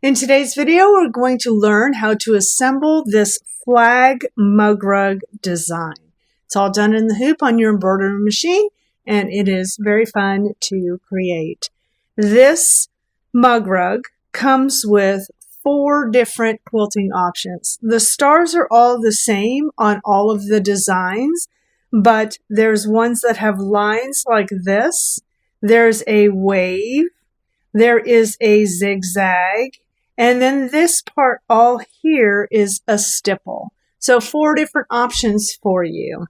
In today's video, we're going to learn how to assemble this flag mug rug design. It's all done in the hoop on your embroidery machine, and it is very fun to create. This mug rug comes with 4 different quilting options. The stars are all the same on all of the designs, but there's ones that have lines like this. There's a wave. There is a zigzag. And then this part all here is a stipple. So 4 different options for you.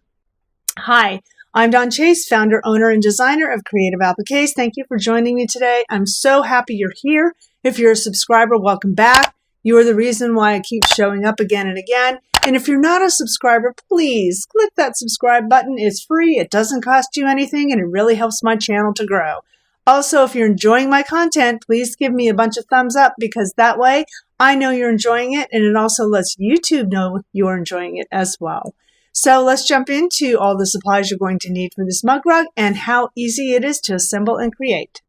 Hi, I'm Dawn Chase, founder, owner, and designer of Creative Appliques. Thank you for joining me today. I'm so happy you're here. If you're a subscriber, welcome back. You are the reason why I keep showing up again and again. And if you're not a subscriber, please click that subscribe button. It's free, it doesn't cost you anything, and it really helps my channel to grow. Also, if you're enjoying my content, please give me a bunch of thumbs up because that way I know you're enjoying it, and it also lets YouTube know you're enjoying it as well. So let's jump into all the supplies you're going to need for this mug rug and how easy it is to assemble and create.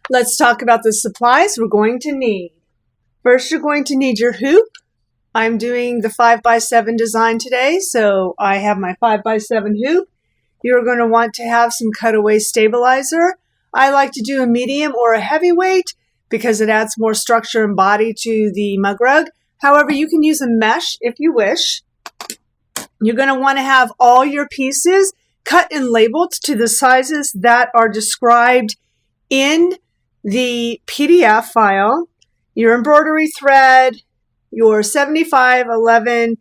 Let's talk about the supplies we're going to need. First, you're going to need your hoop. I'm doing the 5x7 design today, so I have my 5x7 hoop. You're going to want to have some cutaway stabilizer. I like to do a medium or a heavyweight because it adds more structure and body to the mug rug. However, you can use a mesh if you wish. You're going to want to have all your pieces cut and labeled to the sizes that are described in the PDF file. Your embroidery thread, your 7511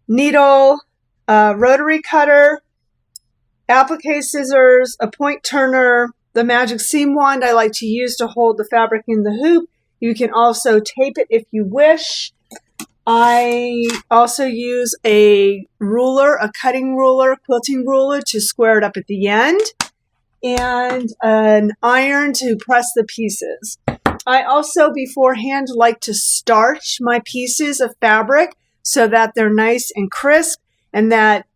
needle, rotary cutter, applique scissors, a point turner, the magic seam wand I like to use to hold the fabric in the hoop. You can also tape it if you wish. I also use a ruler, a cutting ruler, quilting ruler to square it up at the end, and an iron to press the pieces. I also beforehand like to starch my pieces of fabric so that they're nice and crisp and that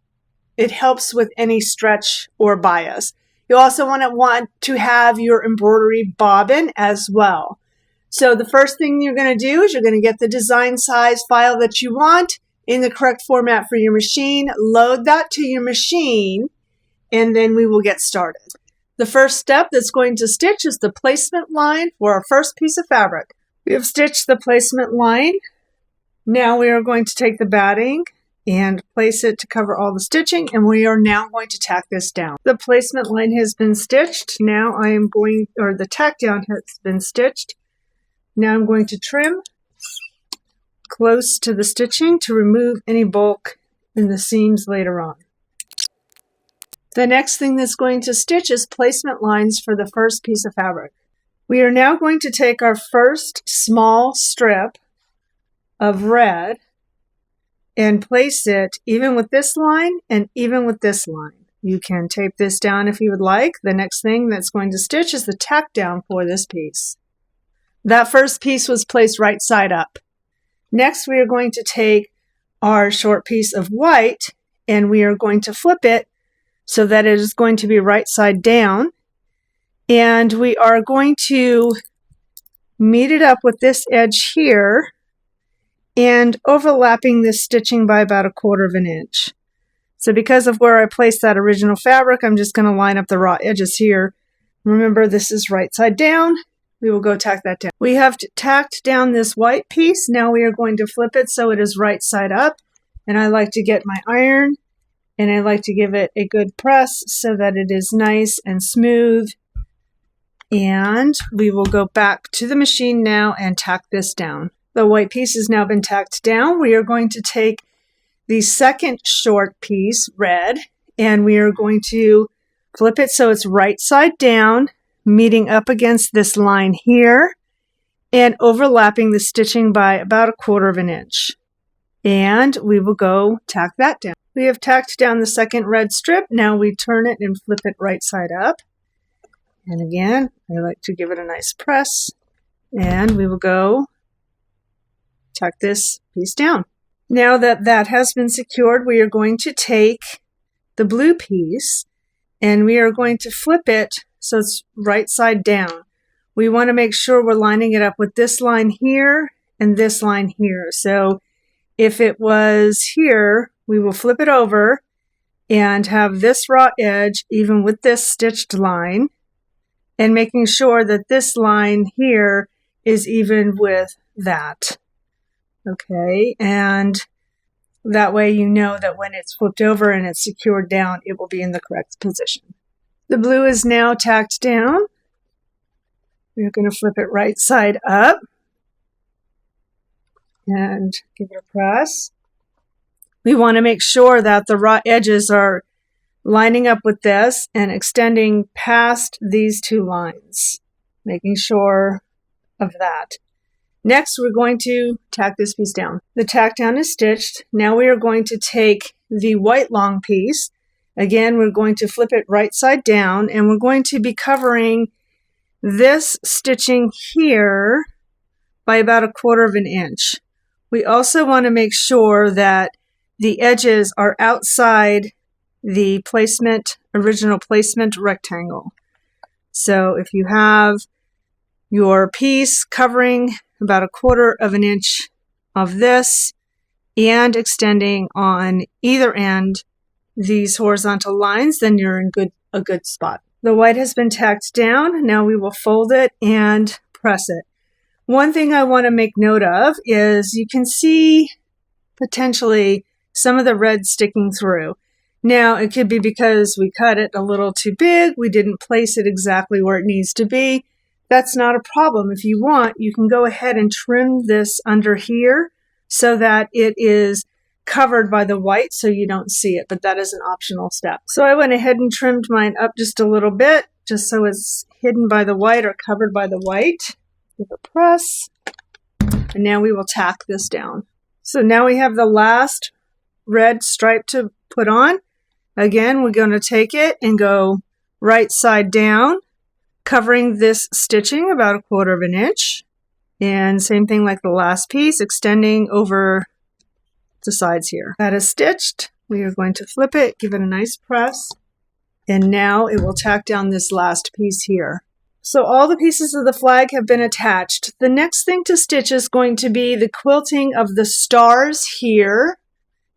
it helps with any stretch or bias. You also want to have your embroidery bobbin as well. So the first thing you're going to do is you're going to get the design size file that you want in the correct format for your machine, load that to your machine, and then we will get started. The first step that's going to stitch is the placement line for our first piece of fabric. We have stitched the placement line. Now we are going to take the batting and place it to cover all the stitching, and we are now going to tack this down. The placement line has been stitched. Now I am going, or the tack down has been stitched. Now I'm going to trim close to the stitching to remove any bulk in the seams later on. The next thing that's going to stitch is placement lines for the first piece of fabric. We are now going to take our first small strip of red and place it even with this line and even with this line. You can tape this down if you would like. The next thing that's going to stitch is the tack down for this piece. That first piece was placed right side up. Next, we are going to take our short piece of white and we are going to flip it so that it is going to be right side down. And we are going to meet it up with this edge here and overlapping this stitching by about 1/4 of an inch. So because of where I placed that original fabric, I'm just going to line up the raw edges here. Remember, this is right side down. We will go tack that down. We have tacked down this white piece. Now we are going to flip it so it is right side up. And I like to get my iron and I like to give it a good press so that it is nice and smooth. And we will go back to the machine now and tack this down. The white piece has now been tacked down. We are going to take the second short piece, red, and we are going to flip it so it's right side down, meeting up against this line here, and overlapping the stitching by about 1/4 of an inch. And we will go tack that down. We have tacked down the second red strip. Now we turn it and flip it right side up. And again, I like to give it a nice press. And we will go tack this piece down. Now that that has been secured, we are going to take the blue piece, and we are going to flip it so it's right side down. We want to make sure we're lining it up with this line here and this line here. So if it was here, we will flip it over and have this raw edge even with this stitched line, and making sure that this line here is even with that. Okay, and that way you know that when it's flipped over and it's secured down, it will be in the correct position. The blue is now tacked down. We're going to flip it right side up and give it a press. We want to make sure that the raw edges are lining up with this and extending past these two lines, making sure of that. Next, we're going to tack this piece down. The tack down is stitched. Now we are going to take the white long piece. Again, we're going to flip it right side down, and we're going to be covering this stitching here by about 1/4 of an inch. We also want to make sure that the edges are outside the placement, original placement rectangle. So if you have your piece covering about 1/4 of an inch of this and extending on either end these horizontal lines, then you're in a good spot. The white has been tacked down. Now we will fold it and press it. One thing I want to make note of is you can see potentially some of the red sticking through. Now, it could be because we cut it a little too big. We didn't place it exactly where it needs to be. That's not a problem. If you want, you can go ahead and trim this under here so that it is covered by the white so you don't see it, but that is an optional step. So I went ahead and trimmed mine up just a little bit, just so it's hidden by the white or covered by the white. Give a press, and now we will tack this down. So now we have the last red stripe to put on. Again, we're going to take it and go right side down, covering this stitching about 1/4 of an inch. And same thing like the last piece, extending over the sides here. That is stitched. We are going to flip it, give it a nice press, and now it will tack down this last piece here. So all the pieces of the flag have been attached. The next thing to stitch is going to be the quilting of the stars here,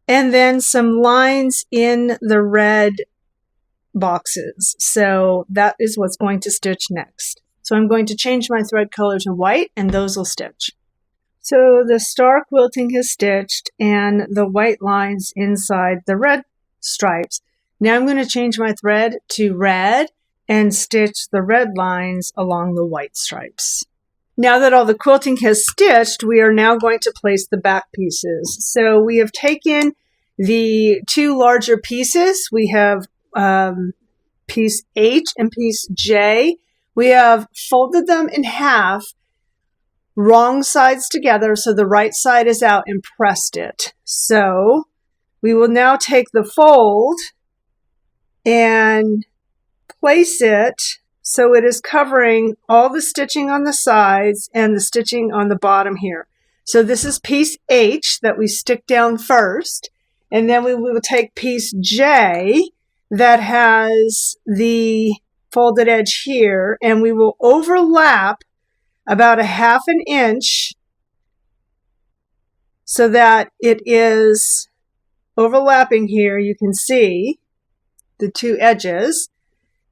and then some lines in the red boxes. So that is what's going to stitch next. So I'm going to change my thread color to white, and those will stitch. So the star quilting is stitched and the white lines inside the red stripes. Now I'm going to change my thread to red and stitch the red lines along the white stripes. Now that all the quilting has stitched, we are now going to place the back pieces. So we have taken the two larger pieces. We have piece H and piece J. We have folded them in half, wrong sides together, so the right side is out, and pressed it. So we will now take the fold and place it so it is covering all the stitching on the sides and the stitching on the bottom here. So this is piece H that we stick down first, and then we will take piece J that has the folded edge here, and we will overlap about 1/2 an inch so that it is overlapping here. You can see the two edges,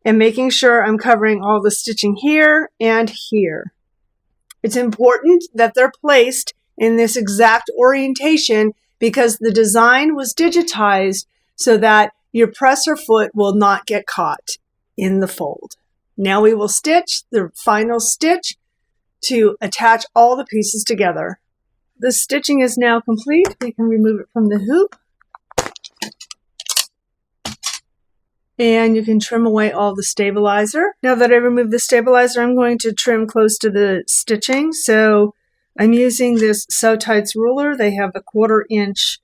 and making sure I'm covering all the stitching here and here. It's important that they're placed in this exact orientation because the design was digitized so that your presser foot will not get caught in the fold. Now we will stitch the final stitch to attach all the pieces together. The stitching is now complete. We can remove it from the hoop. And you can trim away all the stabilizer. Now that I removed the stabilizer, I'm going to trim close to the stitching. So I'm using this Sew Tights ruler. They have a 1/4 inch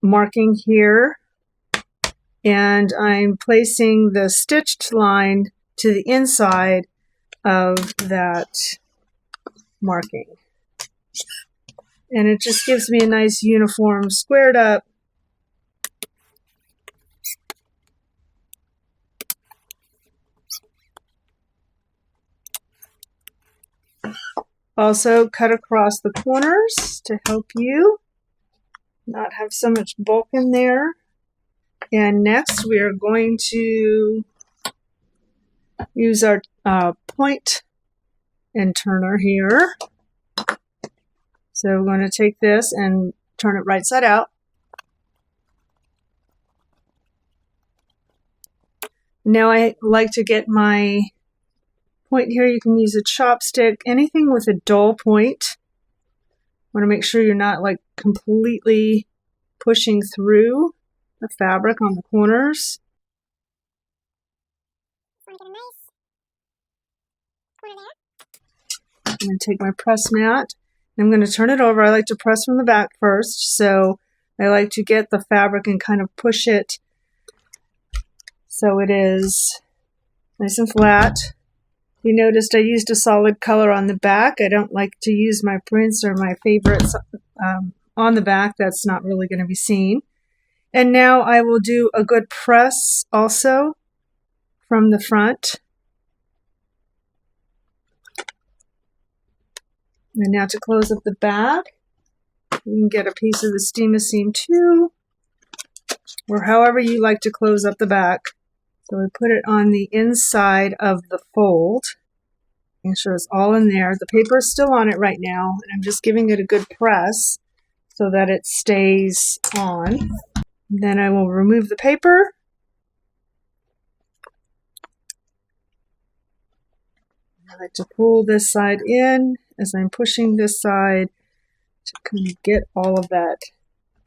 marking here. And I'm placing the stitched line to the inside of that marking. And it just gives me a nice uniform squared up also cut across the corners to help you not have so much bulk in there. And next we are going to use our point and turner here. So we're going to take this and turn it right side out. Now I like to get my point here. You can use a chopstick, anything with a dull point. Want to make sure you're not like completely pushing through the fabric on the corners. I'm going to take my press mat. I'm going to turn it over. I like to press from the back first, so I like to get the fabric and kind of push it so it is nice and flat. You noticed I used a solid color on the back. I don't like to use my prints or my favorites on the back. That's not really going to be seen. And now I will do a good press also from the front. And now to close up the back, you can get a piece of the steam seam too, or however you like to close up the back. So we put it on the inside of the fold. Make sure it's all in there. The paper is still on it right now, and I'm just giving it a good press so that it stays on. Then I will remove the paper. I like to pull this side in as I'm pushing this side to kind of get all of that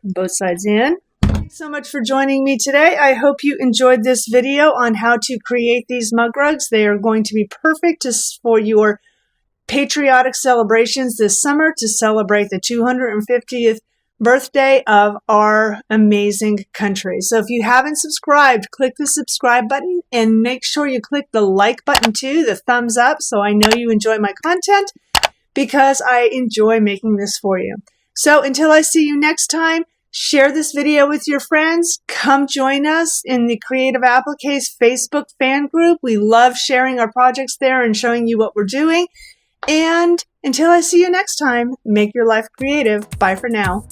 from both sides in. Thanks so much for joining me today. I hope you enjoyed this video on how to create these mug rugs. They are going to be perfect for your patriotic celebrations this summer to celebrate the 250th birthday of our amazing country. So if you haven't subscribed, click the subscribe button and make sure you click the like button too, the thumbs up, so I know you enjoy my content because I enjoy making this for you. So until I see you next time, share this video with your friends. Come join us in the Creative Appliques Facebook fan group. We love sharing our projects there and showing you what we're doing. And until I see you next time, make your life creative. Bye for now.